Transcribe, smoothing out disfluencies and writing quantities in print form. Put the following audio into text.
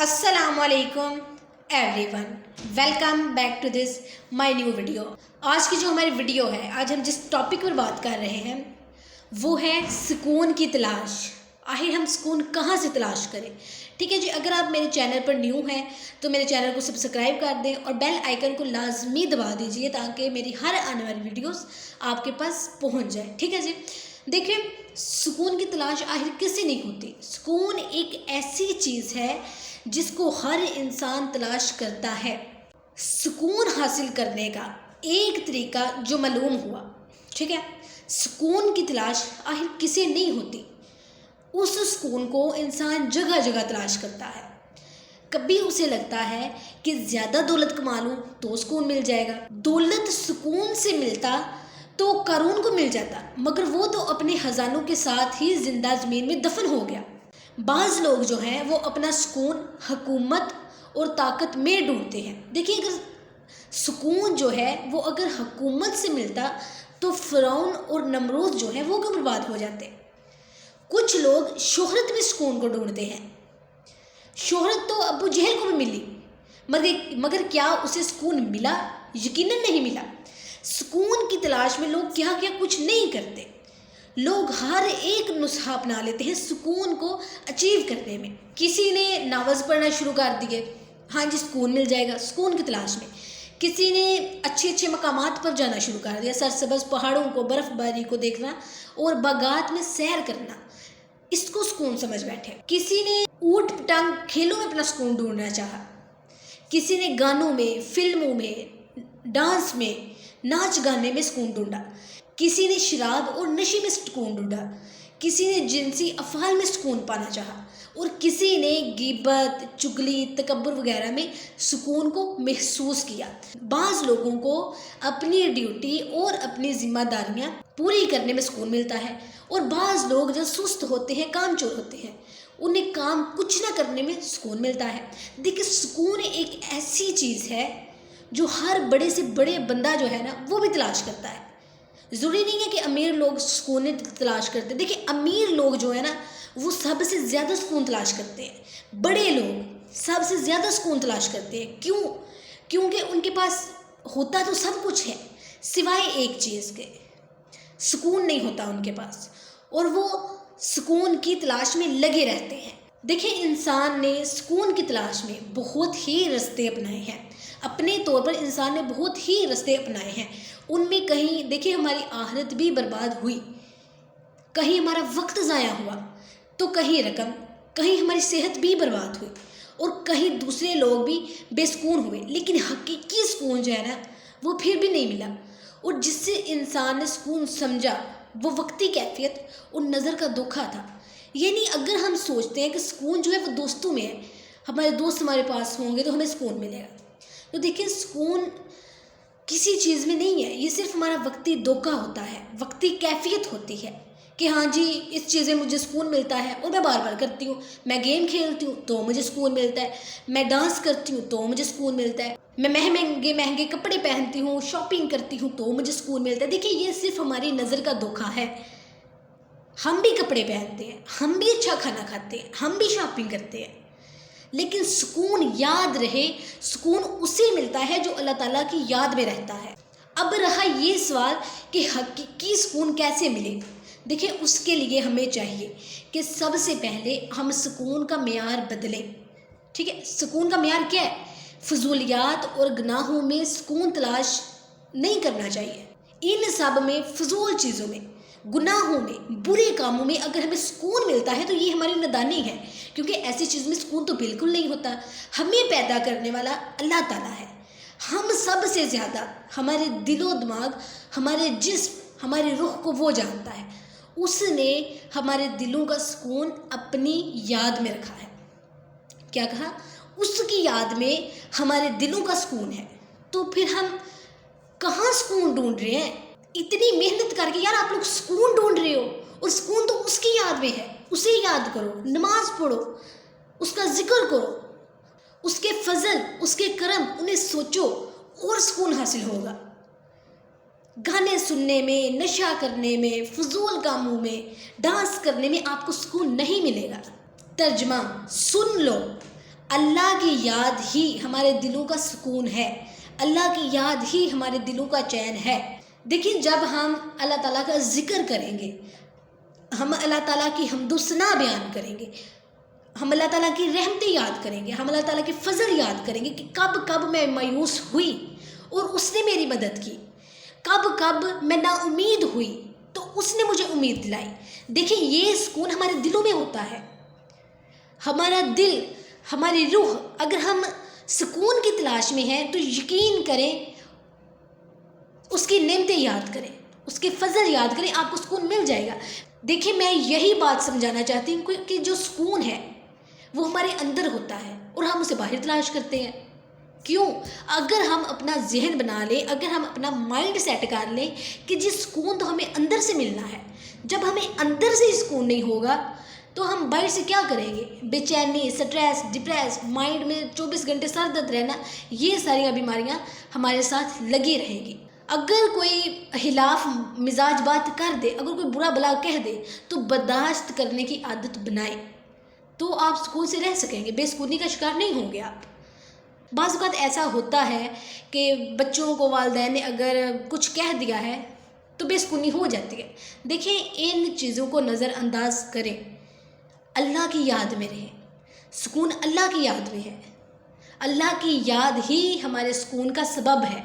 अस्सलाम वालेकुम everyone, welcome back to this my new video. आज की जो हमारी वीडियो है, आज हम जिस टॉपिक पर बात कर रहे हैं वो है सुकून की तलाश। आखिर हम सुकून कहाँ से तलाश करें? ठीक है जी, अगर आप मेरे चैनल पर न्यू हैं तो मेरे चैनल को सब्सक्राइब कर दें और बेल आइकन को लाजमी दबा दीजिए ताकि मेरी हर आने वाली वीडियोस आपके पास पहुंच जाए। ठीक है जी, देखिए सुकून की तलाश आखिर किससे नहीं होती। सुकून एक ऐसी चीज़ है जिसको हर इंसान तलाश करता है। सुकून हासिल करने का एक तरीका जो मालूम हुआ, ठीक है, सुकून की तलाश आखिर किसे नहीं होती। उस सुकून को इंसान जगह जगह तलाश करता है। कभी उसे लगता है कि ज़्यादा दौलत कमा लूँ तो सुकून मिल जाएगा। दौलत सुकून से मिलता तो कारून को मिल जाता, मगर वो तो अपने खजानों के साथ ही जिंदा ज़मीन में दफन हो गया। बाज़ लोग जो हैं वो अपना सुकून हुकूमत और ताकत में ढूंढते हैं। देखिए, अगर सुकून जो है वो अगर हुकूमत से मिलता तो फ़िरौन और नमरूद जो है वो क्यों बर्बाद हो जाते। कुछ लोग शोहरत में सुकून को ढूंढते हैं। शोहरत तो अबू जहल को भी मिली, मगर क्या उसे सुकून मिला? यकीनन नहीं मिला। सुकून की तलाश में लोग क्या क्या कुछ नहीं करते। लोग हर एक नुस्खा अपना लेते हैं सुकून को अचीव करने में। किसी ने नावज़ पढ़ना शुरू कर दिए, हाँ जी सुकून मिल जाएगा, सुकून की तलाश में। किसी ने अच्छे अच्छे मकामात पर जाना शुरू कर दिया, सरसब्ज़ पहाड़ों को, बर्फ़बारी को देखना और बागात में सैर करना, इसको सुकून समझ बैठे। किसी ने ऊट पटांग खेलों में अपना सुकून ढूंढना चाहा। किसी ने गानों में, फिल्मों में, डांस में, नाच गाने में सुकून ढूंढा। किसी ने शराब और नशे में सुकून ढूंढा। किसी ने जिनसी अफ़ाल में सुकून पाना चाहा और किसी ने गिबत, चुगली, तकब्बुर वगैरह में सुकून को महसूस किया। बाज़ लोगों को अपनी ड्यूटी और अपनी ज़िम्मेदारियां पूरी करने में सुकून मिलता है और बाज़ लोग जब सुस्त होते हैं, कामचोर होते हैं, उन्हें काम कुछ ना करने में सुकून मिलता है। देखिए, सुकून एक ऐसी चीज़ है जो हर बड़े से बड़े बंदा जो है ना वो भी तलाश करता है। ज़रूरी नहीं है कि अमीर लोग सुकून तलाश करते। देखिए, अमीर लोग जो है ना वो सबसे ज़्यादा सुकून तलाश करते हैं। बड़े लोग सबसे ज़्यादा सुकून तलाश करते हैं। क्यों? क्योंकि उनके पास होता तो सब कुछ है, सिवाय एक चीज़ के, सुकून नहीं होता उनके पास, और वो सुकून की तलाश में लगे रहते हैं। देखिए, इंसान ने सुकून की तलाश में बहुत ही रास्ते अपनाए हैं। अपने तौर पर इंसान ने बहुत ही रास्ते अपनाए हैं। उनमें कहीं देखिए हमारी आखिरत भी बर्बाद हुई, कहीं हमारा वक्त ज़ाया हुआ, तो कहीं रकम, कहीं हमारी सेहत भी बर्बाद हुई और कहीं दूसरे लोग भी बेसुकून हुए। लेकिन हकीकी सुकून जो है ना वो फिर भी नहीं मिला। और जिससे इंसान ने सुकून समझा वो वक्ती कैफियत और नज़र का धोखा था। ये नहीं, अगर हम सोचते हैं कि सुकून जो है वो दोस्तों में है, हमारे दोस्त हमारे पास होंगे तो हमें सुकून मिलेगा, तो देखिए सुकून किसी चीज़ में नहीं है। ये सिर्फ हमारा वक्ती धोखा होता है, वक्ती कैफियत होती है कि हाँ जी इस चीज़ में मुझे सुकून मिलता है और मैं बार बार करती हूँ। मैं गेम खेलती हूँ तो मुझे सुकून मिलता है, मैं डांस करती हूँ तो मुझे सुकून मिलता है, मैं महंगे महंगे कपड़े पहनती हूँ, शॉपिंग करती हूँ तो मुझे सुकून मिलता है। देखिए, ये सिर्फ हमारी नज़र का धोखा है। हम भी कपड़े पहनते हैं, हम भी अच्छा खाना खाते हैं, हम भी शॉपिंग करते हैं, लेकिन सुकून याद रहे, सुकून उसे मिलता है जो अल्लाह ताला की याद में रहता है। अब रहा ये सवाल कि हकीकी सुकून कैसे मिले। देखिए, उसके लिए हमें चाहिए कि सबसे पहले हम सुकून का मेयार बदलें। ठीक है, सुकून का मेयार क्या है? फजूलियात और गुनाहों में सुकून तलाश नहीं करना चाहिए। इन सब में, फजूल चीज़ों में, गुनाहों में, बुरे कामों में अगर हमें सुकून मिलता है तो ये हमारी नादानी है, क्योंकि ऐसी चीज़ में सुकून तो बिल्कुल नहीं होता। हमें पैदा करने वाला अल्लाह ताला है। हम सब से ज़्यादा हमारे दिलो दिमाग, हमारे जिस्म, हमारे रूह को वो जानता है। उसने हमारे दिलों का सुकून अपनी याद में रखा है। क्या कहा? उसकी याद में हमारे दिलों का सुकून है। तो फिर हम कहाँ सुकून ढूंढ रहे हैं? इतनी मेहनत करके, यार आप लोग सुकून ढूंढ रहे हो और सुकून तो उसकी याद में है। उसे याद करो, नमाज पढ़ो, उसका जिक्र करो, उसके फजल, उसके करम, उन्हें सोचो और सुकून हासिल होगा। गाने सुनने में, नशा करने में, फजूल कामों में, डांस करने में आपको सुकून नहीं मिलेगा। तर्जमा सुन लो, اللہ کی یاد ہی ہمارے دلوں کا سکون ہے، اللہ کی یاد ہی ہمارے دلوں کا چین ہے۔ دیکھیں، جب ہم اللہ تعالیٰ کا ذکر کریں گے، ہم اللہ تعالیٰ کی حمد و ثنا بیان کریں گے، ہم اللہ تعالیٰ کی رحمتیں یاد کریں گے، ہم اللہ تعالیٰ کے فضل یاد کریں گے کہ کب کب میں مایوس ہوئی اور اس نے میری مدد کی، کب کب میں نا امید ہوئی تو اس نے مجھے امید دلائی۔ دیکھیں، یہ سکون ہمارے دلوں میں ہوتا ہے۔ ہمارا دل، ہماری روح اگر ہم سکون کی تلاش میں ہیں تو یقین کریں، اس کی نعمتیں یاد کریں، اس کے فضل یاد کریں، آپ کو سکون مل جائے گا۔ دیکھیں، میں یہی بات سمجھانا چاہتی ہوں کہ جو سکون ہے وہ ہمارے اندر ہوتا ہے اور ہم اسے باہر تلاش کرتے ہیں۔ کیوں؟ اگر ہم اپنا ذہن بنا لیں، اگر ہم اپنا مائنڈ سیٹ کر لیں کہ جی سکون تو ہمیں اندر سے ملنا ہے، جب ہمیں اندر سے سکون نہیں ہوگا تو ہم باہر سے کیا کریں گے؟ بے چینی، سٹریس، ڈپریس، مائنڈ میں 24 گھنٹے سر درد رہنا، یہ ساری بیماریاں ہمارے ساتھ لگی رہیں گی۔ اگر کوئی خلاف مزاج بات کر دے، اگر کوئی برا بلا کہہ دے تو برداشت کرنے کی عادت بنائیں، تو آپ سکون سے رہ سکیں گے، بے سکونی کا شکار نہیں ہوں گے آپ۔ بعض اوقات ایسا ہوتا ہے کہ بچوں کو والدین نے اگر کچھ کہہ دیا ہے تو بے سکونی ہو جاتی ہے۔ دیکھیں، ان چیزوں کو نظر انداز کریں، اللہ کی یاد میں رہیں، سکون اللہ کی یاد میں ہے، اللہ کی یاد ہی ہمارے سکون کا سبب ہے۔